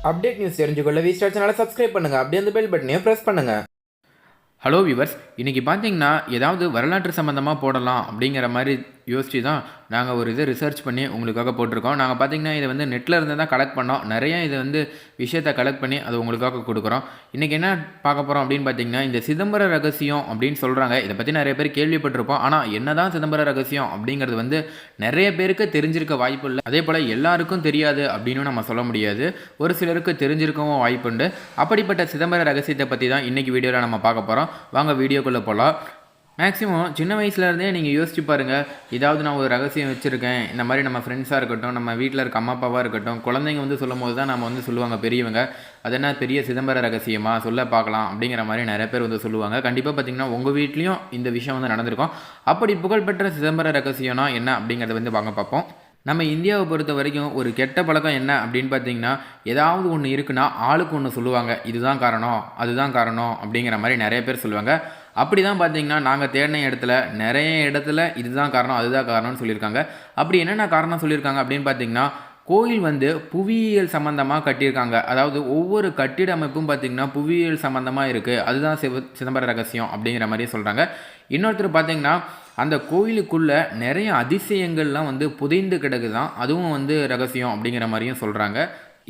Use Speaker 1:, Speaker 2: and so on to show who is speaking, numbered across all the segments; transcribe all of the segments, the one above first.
Speaker 1: Update news தெரிஞ்சுக்கொள்ள V star சேனலை subscribe பண்ணுங்கள். அப்படியே அந்த பெல் பட்டனையும் ப்ரெஸ் பண்ணுங்கள்.
Speaker 2: ஹலோ வியூவர்ஸ், இன்றைக்கி பார்த்தீங்கன்னா ஏதாவது வரலாற்று சம்மந்தமாக போடலாம் அப்படிங்கிற மாதிரி யோசித்து தான் நாங்கள் ஒரு இதை ரிசர்ச் பண்ணி உங்களுக்காக போட்டிருக்கோம். நாங்கள் பார்த்தீங்கன்னா இதை வந்து நெட்டில் இருந்து தான் கலெக்ட் பண்ணோம். நிறைய இதை வந்து விஷயத்தை கலெக்ட் பண்ணி அது உங்களுக்காக கொடுக்குறோம். இன்றைக்கி என்ன பார்க்க போகிறோம் அப்படின்னு பார்த்தீங்கன்னா, இந்த சிதம்பர ரகசியம் அப்படின்னு சொல்கிறாங்க. இதை பற்றி நிறைய பேர் கேள்விப்பட்டிருப்போம். ஆனால் என்ன தான் சிதம்பர ரகசியம் அப்படிங்கிறது வந்து நிறைய பேருக்கு தெரிஞ்சிருக்க வாய்ப்பு இல்லை. அதே போல் எல்லாருக்கும் தெரியாது அப்படின்னு நம்ம சொல்ல முடியாது. ஒரு சிலருக்கு தெரிஞ்சிருக்கவும் வாய்ப்புண்டு. அப்படிப்பட்ட சிதம்பர ரகசியத்தை பற்றி தான் இன்றைக்கி வீடியோவில் நம்ம பார்க்க போகிறோம். வாங்க வீடியோக்குள்ளே போகலாம். மேக்ஸிமம் சின்ன வயசுலேருந்தே நீங்கள் யோசிச்சு பாருங்கள், ஏதாவது நான் ஒரு ரகசியம் வச்சுருக்கேன், இந்த மாதிரி நம்ம ஃப்ரெண்ட்ஸாக இருக்கட்டும், நம்ம வீட்டில் இருக்க அம்மா அப்பாவாக இருக்கட்டும், குழந்தைங்க வந்து சொல்லும் போது தான் நம்ம வந்து சொல்லுவாங்க பெரியவங்க, அது என்ன பெரிய சிதம்பர ரகசியமாக சொல்ல பார்க்கலாம் அப்படிங்கிற மாதிரி நிறைய பேர் வந்து சொல்லுவாங்க. கண்டிப்பாக பார்த்திங்கன்னா உங்கள் வீட்லேயும் இந்த விஷயம் வந்து நடந்திருக்கும். அப்படி புகழ்பெற்ற சிதம்பர ரகசியம்னா என்ன அப்படிங்கிறத வந்து வாங்க பார்ப்போம். நம்ம இந்தியாவை பொறுத்த வரைக்கும் ஒரு கெட்ட பழக்கம் என்ன அப்படின்னு பார்த்தீங்கன்னா, ஏதாவது ஒன்று இருக்குன்னா ஆளுக்கு ஒன்று சொல்லுவாங்க, இதுதான் காரணம் அதுதான் காரணம் அப்படிங்கிற மாதிரி நிறைய பேர் சொல்லுவாங்க. அப்படி தான் பார்த்தீங்கன்னா நாங்கள் தேடின இடத்துல நிறைய இடத்துல இதுதான் காரணம் அதுதான் காரணம்னு சொல்லியிருக்காங்க. அப்படி என்னென்ன காரணம் சொல்லியிருக்காங்க அப்படின்னு பார்த்தீங்கன்னா, கோயில் வந்து புவியியல் சம்மந்தமாக கட்டியிருக்காங்க. அதாவது ஒவ்வொரு கட்டிட அமைப்பும் பார்த்திங்கன்னா புவியியல் சம்மந்தமாக இருக்குது, அதுதான் சிதம்பர ரகசியம் அப்படிங்கிற மாதிரியே சொல்கிறாங்க. இன்னொருத்தர் பார்த்திங்கன்னா அந்த கோயிலுக்குள்ளே நிறைய அதிசயங்கள்லாம் வந்து புதைந்து கிடக்குதான், அதுவும் வந்து ரகசியம் அப்படிங்கிற மாதிரியும் சொல்கிறாங்க.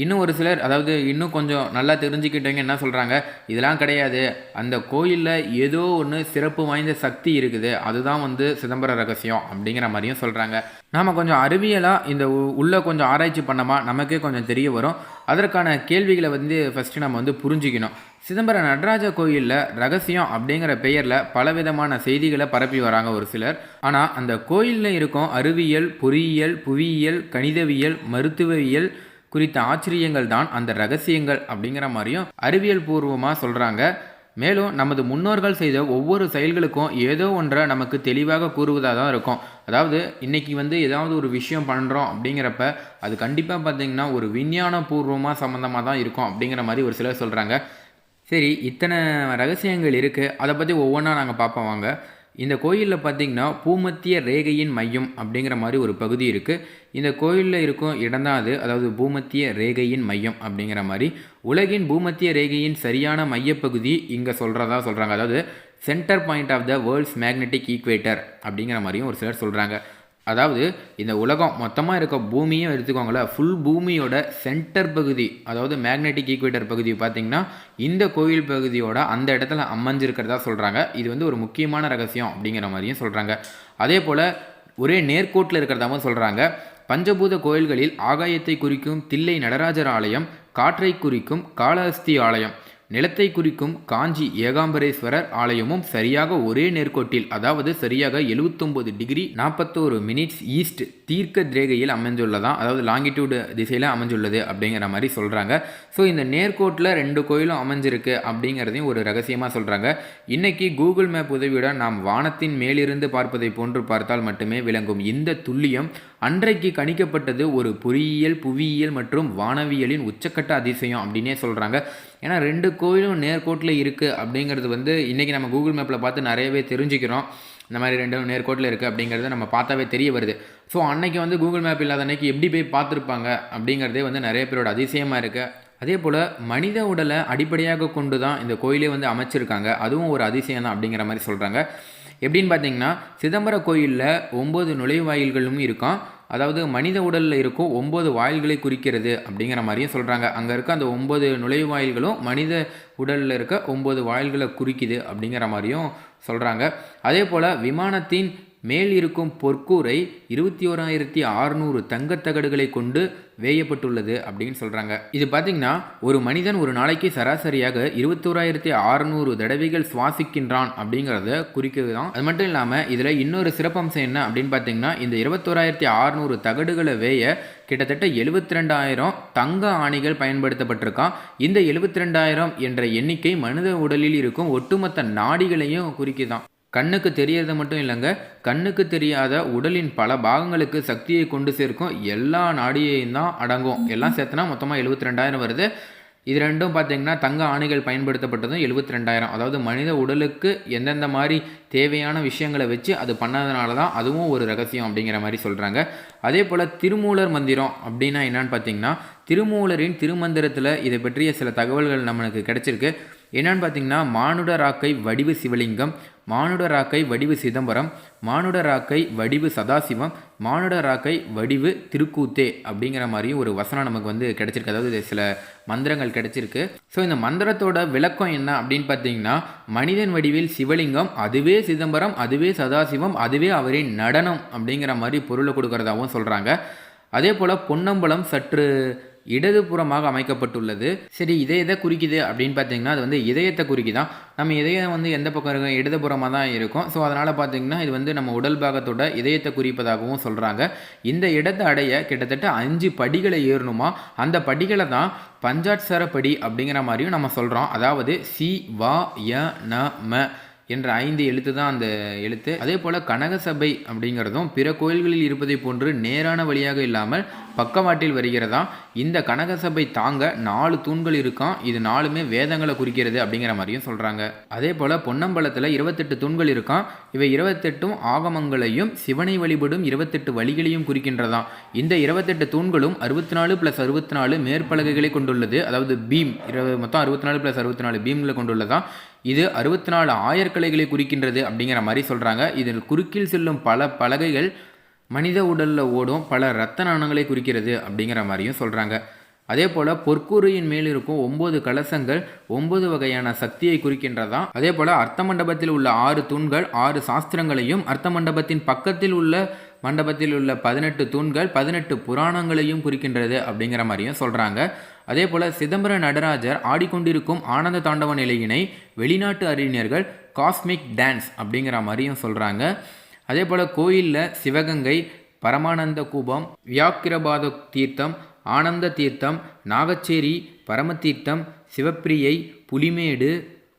Speaker 2: இன்னும் ஒரு சிலர், அதாவது இன்னும் கொஞ்சம் நல்லா தெரிஞ்சுக்கிட்டவங்க என்ன சொல்கிறாங்க, இதெல்லாம் கிடையாது, அந்த கோயிலில் ஏதோ ஒன்று சிறப்பு வாய்ந்த சக்தி இருக்குது, அதுதான் வந்து சிதம்பர ரகசியம் அப்படிங்கிற மாதிரியும் சொல்கிறாங்க. நாம் கொஞ்சம் அறிவியலாக இந்த உள்ளே கொஞ்சம் ஆராய்ச்சி பண்ணோமா நமக்கே கொஞ்சம் தெரிய வரும். அதற்கான கேள்விகளை வந்து ஃபஸ்ட்டு நம்ம வந்து புரிஞ்சிக்கணும். சிதம்பர நடராஜ கோயிலில் ரகசியம் அப்படிங்கிற பெயரில் பலவிதமான செய்திகளை பரப்பி வராங்க ஒரு சிலர். ஆனால் அந்த கோயிலில் இருக்கும் அறிவியல், பொறியியல், புவியியல், கணிதவியல், மருத்துவவியல் குறித்த ஆச்சரியங்கள் தான் அந்த ரகசியங்கள் அப்படிங்கிற மாதிரியும் அறிவியல் பூர்வமாக சொல்கிறாங்க. மேலும் நமது முன்னோர்கள் செய்த ஒவ்வொரு செயல்களுக்கும் ஏதோ ஒன்றை நமக்கு தெளிவாக கூறுவதாக தான் இருக்கும். அதாவது இன்றைக்கி வந்து ஏதாவது ஒரு விஷயம் பண்ணுறோம் அப்படிங்கிறப்ப அது கண்டிப்பாக பார்த்திங்கன்னா ஒரு விஞ்ஞான பூர்வமாக சம்மந்தமாக தான் இருக்கும் அப்படிங்கிற மாதிரி ஒரு சிலர் சொல்கிறாங்க. சரி, இத்தனை ரகசியங்கள் இருக்குது, அதை பற்றி ஒவ்வொன்றா நாங்கள் பார்ப்போம் வாங்க. இந்த கோயிலில் பார்த்திங்கன்னா பூமத்திய ரேகையின் மையம் அப்படிங்கிற மாதிரி ஒரு பகுதி இருக்குது. இந்த கோயிலில் இருக்கும் இடம் தான் அது, அதாவது பூமத்திய ரேகையின் மையம் அப்படிங்கிற மாதிரி. உலகின் பூமத்திய ரேகையின் சரியான மையப்பகுதி இங்கே சொல்கிறாங்க. அதாவது centre point of the world's magnetic equator அப்படிங்கிற மாதிரியும் ஒரு சிலர் சொல்கிறாங்க. அதாவது இந்த உலகம் மொத்தமாக இருக்க பூமியும் எடுத்துக்கோங்களேன், ஃபுல் பூமியோட சென்டர் பகுதி, அதாவது மேக்னெட்டிக் ஈக்குவேட்டர் பகுதி பார்த்திங்கன்னா இந்த கோயில் பகுதியோட அந்த இடத்துல அமைஞ்சிருக்கிறதா சொல்கிறாங்க. இது வந்து ஒரு முக்கியமான ரகசியம் அப்படிங்கிற மாதிரியும் சொல்கிறாங்க. அதே போல் ஒரே நேர்கோட்டில் இருக்கிறதாவும் சொல்கிறாங்க. பஞ்சபூத கோயில்களில் ஆகாயத்தை குறிக்கும் தில்லை நடராஜர் ஆலயம், காற்றை குறிக்கும் காளஹஸ்தி ஆலயம், நிலத்தை குறிக்கும் காஞ்சி ஏகாம்பரேஸ்வரர் ஆலயமும் சரியாக ஒரே நேர்கோட்டில், அதாவது சரியாக 79 டிகிரி 41 மினிட்ஸ் ஈஸ்ட் தீர்க்க திரேகையில் அமைஞ்சுள்ளதான், அதாவது லாங்கிடியூடு திசையில் அமைஞ்சுள்ளது அப்படிங்கிற மாதிரி சொல்கிறாங்க. ஸோ இந்த நேர்கோட்டில் 2 கோயிலும் அமைஞ்சிருக்கு அப்படிங்கிறதையும் ஒரு ரகசியமாக சொல்கிறாங்க. இன்றைக்கி கூகுள் மேப் உதவியுடன் நாம் வானத்தின் மேலிருந்து பார்ப்பதை போன்று பார்த்தால் மட்டுமே விளங்கும் இந்த துல்லியம் அன்றைக்கு கணிக்கப்பட்டது ஒரு பொறியியல், புவியியல் மற்றும் வானவியலின் உச்சக்கட்ட அதிசயம் அப்படின்னே சொல்கிறாங்க. ஏன்னா 2 கோயிலும் நேர்கோட்டில் இருக்குது அப்படிங்கிறது வந்து இன்றைக்கி நம்ம கூகுள் மேப்பில் பார்த்து நிறையவே தெரிஞ்சுக்கிறோம். இந்த மாதிரி 2 நேர்கோட்டில் இருக்குது அப்படிங்கிறத நம்ம பார்த்தாவே தெரிய வருது. ஸோ அன்றைக்கி வந்து கூகுள் மேப் இல்லாத அன்றைக்கி எப்படி போய் பார்த்துருப்பாங்க அப்படிங்கிறதே வந்து நிறைய பேரோட அதிசயமாக இருக்குது. அதே போல் மனித உடலை அடிப்படையாக கொண்டு தான் இந்த கோயிலே வந்து அமைச்சிருக்காங்க, அதுவும் ஒரு அதிசயம் தான் அப்படிங்கிற மாதிரி சொல்கிறாங்க. எப்படின்னு பார்த்தீங்கன்னா, சிதம்பர கோயிலில் 9 நுழைவாயில்களும் இருக்கும். அதாவது மனித உடலில் இருக்கும் 9 வாயில்களை குறிக்கிறது அப்படிங்கிற மாதிரியும் சொல்கிறாங்க. அங்கே இருக்க அந்த 9 நுழைவாயில்களும் மனித உடலில் இருக்க 9 வாயில்களை குறிக்குது அப்படிங்கிற மாதிரியும் சொல்கிறாங்க. அதே போல் விமானத்தின் மேல் இருக்கும் பொற்கூரை 21,600 தங்கத்தகடுகளை கொண்டு வேயப்பட்டுள்ளது அப்படின்னு சொல்கிறாங்க. இது பார்த்திங்கன்னா ஒரு மனிதன் ஒரு நாளைக்கு சராசரியாக 21,600 தடவைகள் சுவாசிக்கின்றான் அப்படிங்கிறத குறிக்கிறது தான். அது மட்டும் இல்லாமல் இதில் இன்னொரு சிறப்பம்சம் என்ன அப்படின்னு பார்த்திங்கன்னா, இந்த 21,600 தகடுகளை வேய கிட்டத்தட்ட 72,000 தங்க ஆணிகள் பயன்படுத்தப்பட்டிருக்கான். இந்த 72,000 என்ற எண்ணிக்கை மனித உடலில் இருக்கும் ஒட்டுமொத்த நாடிகளையும் குறிக்குதான். கண்ணுக்கு தெரியறது மட்டும் இல்லைங்க, கண்ணுக்கு தெரியாத உடலின் பல பாகங்களுக்கு சக்தியை கொண்டு சேர்க்கும் எல்லா நாடியையும் தான் அடங்கும். எல்லாம் சேர்த்துனா மொத்தமாக 72,000 வருது. இது ரெண்டும் பார்த்தீங்கன்னா தங்க ஆணைகள் பயன்படுத்தப்பட்டதும் 72,000. அதாவது மனித உடலுக்கு எந்தெந்த மாதிரி தேவையான விஷயங்களை வச்சு அது பண்ணதுனால தான் அதுவும் ஒரு ரகசியம் அப்படிங்கிற மாதிரி சொல்கிறாங்க. அதே போல் திருமூலர் மந்திரம் அப்படின்னா என்னன்னு பார்த்தீங்கன்னா, திருமூலரின் திருமந்திரத்தில் இதை பற்றிய சில தகவல்கள் நம்மளுக்கு கிடைச்சிருக்கு. என்னன்னு பார்த்தீங்கன்னா, மானுட ராக்கை வடிவு சிவலிங்கம், மானுட ராக்கை வடிவு சிதம்பரம், மானுட ராக்கை வடிவு சதாசிவம், மானுட ராக்கை வடிவு திருக்கூத்தே அப்படிங்கிற மாதிரியும் ஒரு வசனம் நமக்கு வந்து கிடைச்சிருக்கு. அதாவது சில மந்திரங்கள் கிடைச்சிருக்கு. ஸோ இந்த மந்திரத்தோட விளக்கம் என்ன அப்படின்னு பார்த்தீங்கன்னா, மனிதன் வடிவில் சிவலிங்கம், அதுவே சிதம்பரம், அதுவே சதாசிவம், அதுவே அவரின் நடனம் அப்படிங்கிற மாதிரி பொருளை கொடுக்கறதாகவும் சொல்கிறாங்க. அதே போல் பொன்னம்பலம் சற்று இடதுபுறமாக அமைக்கப்பட்டுள்ளது. சரி, இதை எதை குறிக்குது அப்படின்னு பார்த்தீங்கன்னா, அது வந்து இதயத்தை குறிக்குதான். நம்ம இதயம் வந்து எந்த பக்கம் இருக்கும், இடதுபுறமாக தான் இருக்கும். ஸோ அதனால் பார்த்தீங்கன்னா இது வந்து நம்ம உடல் பாகத்தோட இதயத்தை குறிப்பதாகவும் சொல்கிறாங்க. இந்த இடத்தை அடைய கிட்டத்தட்ட 5 படிகளை ஏறணுமா. அந்த படிகளை தான் பஞ்சாட்சர படி அப்படிங்கிற மாதிரியும் நம்ம சொல்கிறோம். அதாவது சி வா ய ந ம என்ற 5 எழுத்து தான் அந்த எழுத்து. அதே போல் கனகசபை அப்படிங்கிறதும் பிற கோயில்களில் இருப்பதை போன்று நேரான வழியாக இல்லாமல் பக்கவாட்டில் வருகிறதாம். இந்த கனகசபை தாங்க 4 தூண்கள் இருக்காம். இது 4மே வேதங்களை குறிக்கிறது அப்படிங்கிற மாதிரியும் சொல்கிறாங்க. அதே போல் பொன்னம்பலத்தில் 28 தூண்கள் இருக்காம். இவை 28ம் ஆகமங்களையும் சிவனை வழிபடும் 28 வழிகளையும் குறிக்கின்றதாம். இந்த 28 தூண்களும் 64 + 64 மேற்பலகைகளை கொண்டுள்ளது. அதாவது பீம் மொத்தம் 64 + 64 பீம்களை கொண்டுள்ளதாம். இது 64 ஆயர்கலைகளை குறிக்கின்றது அப்படிங்கிற மாதிரி சொல்கிறாங்க. இதில் குறுக்கில் செல்லும் பல பலகைகள் மனித உடலில் ஓடும் பல இரத்த நாணங்களை குறிக்கிறது அப்படிங்கிற மாதிரியும் சொல்கிறாங்க. அதே போல் பொற்கூரையின் மேல் இருக்கும் 9 கலசங்கள் 9 வகையான சக்தியை குறிக்கின்றதாம். அதே போல் அர்த்த மண்டபத்தில் உள்ள 6 தூண்கள் 6 சாஸ்திரங்களையும், அர்த்த மண்டபத்தின் பக்கத்தில் உள்ள மண்டபத்தில் உள்ள 18 தூண்கள் 18 புராணங்களையும் குறிக்கின்றது அப்படிங்கிற மாதிரியும் சொல்கிறாங்க. அதே போல் சிதம்பர நடராஜர் ஆடிக்கொண்டிருக்கும் ஆனந்த தாண்டவ நிலையினை வெளிநாட்டு அறிஞர்கள் காஸ்மிக் டான்ஸ் அப்படிங்கிற மாதிரியும் சொல்கிறாங்க. அதே போல் கோயிலில் சிவகங்கை, பரமானந்த கூபம், வியாக்கிரபாத தீர்த்தம், ஆனந்த தீர்த்தம், நாகச்சேரி, பரமதீர்த்தம், சிவப்பிரியை, புலிமேடு,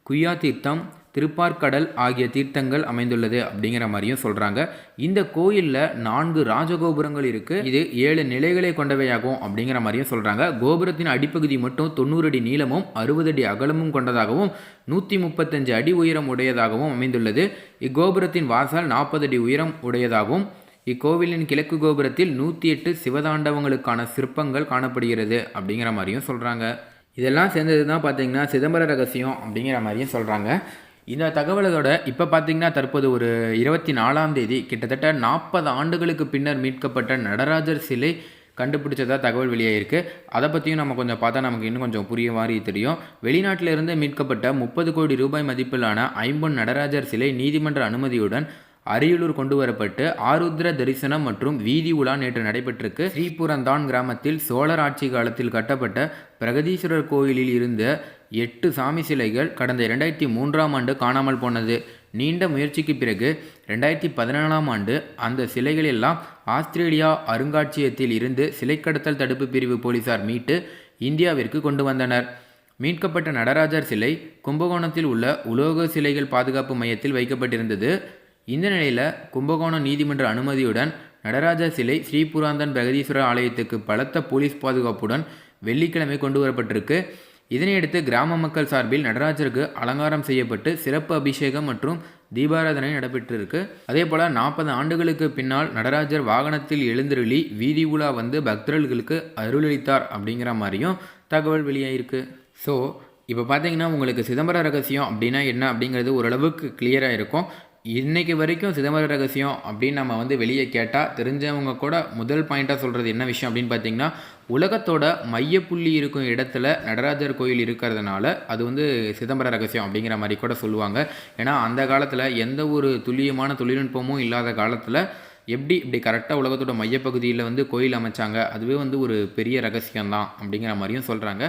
Speaker 2: குய்யா தீர்த்தம், திருப்பார்கடல் ஆகிய தீர்த்தங்கள் அமைந்துள்ளது அப்படிங்கிற மாதிரியும் சொல்கிறாங்க. இந்த கோயிலில் 4 ராஜகோபுரங்கள் இருக்குது. இது 7 நிலைகளை கொண்டவையாகும் அப்படிங்கிற மாதிரியும் சொல்கிறாங்க. கோபுரத்தின் அடிப்பகுதி மட்டும் 90 அடி நீளமும் 60 அடி அகலமும் கொண்டதாகவும் 135 அடி உயரம் உடையதாகவும் அமைந்துள்ளது. இக்கோபுரத்தின் வாசல் 40 அடி உயரம் உடையதாகவும், இக்கோவிலின் கிழக்கு கோபுரத்தில் 108 சிவதாண்டவங்களுக்கான சிற்பங்கள் காணப்படுகிறது அப்படிங்கிற மாதிரியும் சொல்கிறாங்க. இதெல்லாம் சேர்ந்தது தான் பார்த்திங்கன்னா சிதம்பர ரகசியம் அப்படிங்கிற மாதிரியும் சொல்கிறாங்க. இந்த தகவலோட இப்போ பார்த்திங்கன்னா தற்போது ஒரு 24ஆம் தேதி கிட்டத்தட்ட 40 ஆண்டுகளுக்கு பின்னர் மீட்கப்பட்ட நடராஜர் சிலை கண்டுபிடிச்சதா தகவல் வெளியாகிருக்கு. அதை பற்றியும் நம்ம கொஞ்சம் பார்த்தா நமக்கு இன்னும் கொஞ்சம் புரிய மாதிரி தெரியும். வெளிநாட்டிலிருந்து மீட்கப்பட்ட 30 கோடி ரூபாய் மதிப்பிலான ஐம்பொன் நடராஜர் சிலை நீதிமன்ற அனுமதியுடன் அரியலூர் கொண்டு வரப்பட்டு ஆருத்ர தரிசனம் மற்றும் வீதி உலா நேற்று நடைபெற்றிருக்கு. ஸ்ரீபுரந்தான் கிராமத்தில் சோழர் ஆட்சி காலத்தில் கட்டப்பட்ட பிரகதீஸ்வரர் கோயிலில் இருந்த 8 சாமி சிலைகள் கடந்த 2003ஆம் ஆண்டு காணாமல் போனது. நீண்ட முயற்சிக்கு பிறகு 2017ஆம் ஆண்டு அந்த சிலைகள் எல்லாம் ஆஸ்திரேலியா அருங்காட்சியகத்தில் இருந்து சிலை கடத்தல் தடுப்பு பிரிவு போலீசார் மீட்டு இந்தியாவிற்கு கொண்டு வந்தனர். மீட்கப்பட்ட நடராஜர் சிலை கும்பகோணத்தில் உள்ள உலோக சிலைகள் பாதுகாப்பு மையத்தில் வைக்கப்பட்டிருந்தது. இந்த நிலையில் கும்பகோணம் நீதிமன்ற அனுமதியுடன் நடராஜர் சிலை ஸ்ரீபுராந்தன் பிரகதீஸ்வரர் ஆலயத்துக்கு பலத்த போலீஸ் பாதுகாப்புடன் வெள்ளிக்கிழமை கொண்டு வரப்பட்டிருக்கு. இதனையடுத்து கிராம மக்கள் சார்பில் நடராஜருக்கு அலங்காரம் செய்யப்பட்டு சிறப்பு அபிஷேகம் மற்றும் தீபாராதனை நடைபெற்றிருக்கு. அதே போல் 40 ஆண்டுகளுக்கு பின்னால் நடராஜர் வாகனத்தில் எழுந்தருளி வீதி உலா வந்து பக்தர்களுக்கு அருளளித்தார் அப்படிங்கிற மாதிரியும் தகவல் வெளியாயிருக்கு. ஸோ இப்போ பார்த்தீங்கன்னா உங்களுக்கு சிதம்பர ரகசியம் அப்படின்னா என்ன அப்படிங்கிறது ஓரளவுக்கு கிளியராக இருக்கும். இன்றைக்கி வரைக்கும் சிதம்பர ரகசியம் அப்படின்னு நம்ம வந்து வெளியே கேட்டால் தெரிஞ்சவங்க கூட முதல் பாயிண்ட்டாக சொல்கிறது என்ன விஷயம் அப்படின்னு பார்த்திங்கன்னா, உலகத்தோட மையப்புள்ளி இருக்கும் இடத்துல நடராஜர் கோயில் இருக்கிறதுனால அது வந்து சிதம்பர ரகசியம் அப்படிங்கிற மாதிரி கூட சொல்லுவாங்க. ஏன்னா அந்த காலத்தில் எந்த ஒரு துல்லியமான தொழில்நுட்பமும் இல்லாத காலத்தில் இப்படி கரெக்டாக உலகத்தோட மையப்பகுதியில் வந்து கோயில் அமைச்சாங்க, அதுவே வந்து ஒரு பெரிய ரகசியம்தான் அப்படிங்கிற மாதிரியும் சொல்கிறாங்க.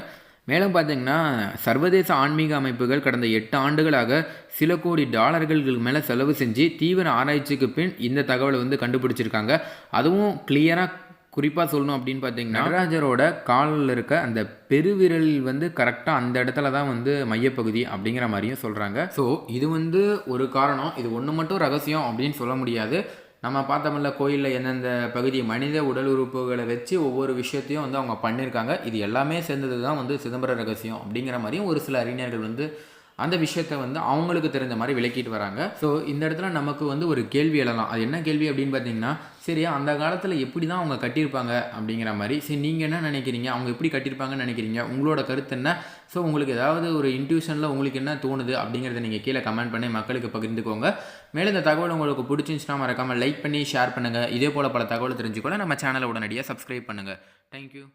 Speaker 2: மேலும் பார்த்திங்கன்னா சர்வதேச ஆன்மீக அமைப்புகள் கடந்த 8 ஆண்டுகளாக சில கோடி டாலர்களுக்கு மேலே செலவு செஞ்சு தீவிர ஆராய்ச்சிக்கு பின் இந்த தகவலை வந்து கண்டுபிடிச்சிருக்காங்க. அதுவும் கிளியராக குறிப்பாக சொல்லணும் அப்படின்னு பார்த்தீங்கன்னா நடராஜரோட காலில் இருக்க அந்த பெருவிரல் வந்து கரெக்டாக அந்த இடத்துல தான் வந்து மையப்பகுதி அப்படிங்கிற மாதிரியும் சொல்கிறாங்க. ஸோ இது வந்து ஒரு காரணம். இது ஒன்று மட்டும் ரகசியம் அப்படின்னு சொல்ல முடியாது. நம்ம பார்த்தோம்ல கோயிலில் எந்தெந்த பகுதி மனித உடல் உறுப்புகளை வச்சு ஒவ்வொரு விஷயத்தையும் வந்து அவங்க பண்ணியிருக்காங்க. இது எல்லாமே சேர்ந்தது தான் வந்து சிதம்பர ரகசியம் அப்படிங்கிற மாதிரியும் ஒரு சில அறிஞர்கள் வந்து அந்த விஷயத்த வந்து அவங்களுக்கு தெரிஞ்ச மாதிரி விளக்கிட்டு வராங்க. ஸோ இந்த இடத்துல நமக்கு வந்து ஒரு கேள்வி எழலாம். அது என்ன கேள்வி அப்படின்னு பார்த்தீங்கன்னா, சரி அந்த காலத்தில் எப்படி தான் அவங்க கட்டியிருப்பாங்க அப்படிங்கிற மாதிரி. சரி நீங்கள் என்ன நினைக்கிறீங்க? அவங்க எப்படி கட்டியிருப்பாங்கன்னு நினைக்கிறீங்க? உங்களோட கருத்து என்ன? ஸோ உங்களுக்கு ஏதாவது ஒரு இன்ட்யூஷனில் உங்களுக்கு என்ன தோணுது அப்படிங்கிறத நீங்கள் கீழே கமெண்ட் பண்ணி மக்களுக்கு பகிர்ந்துக்கோங்க. மேலும் இந்த தகவல் உங்களுக்கு பிடிச்சிருந்துச்சுன்னா மறக்காமல் லைக் பண்ணி ஷேர் பண்ணுங்கள். இதே போல் பல தகவல் தெரிஞ்சுக்கொள்ள நம்ம சேனலை உடனடியாக சப்ஸ்கிரைப் பண்ணுங்கள். தேங்க்யூ.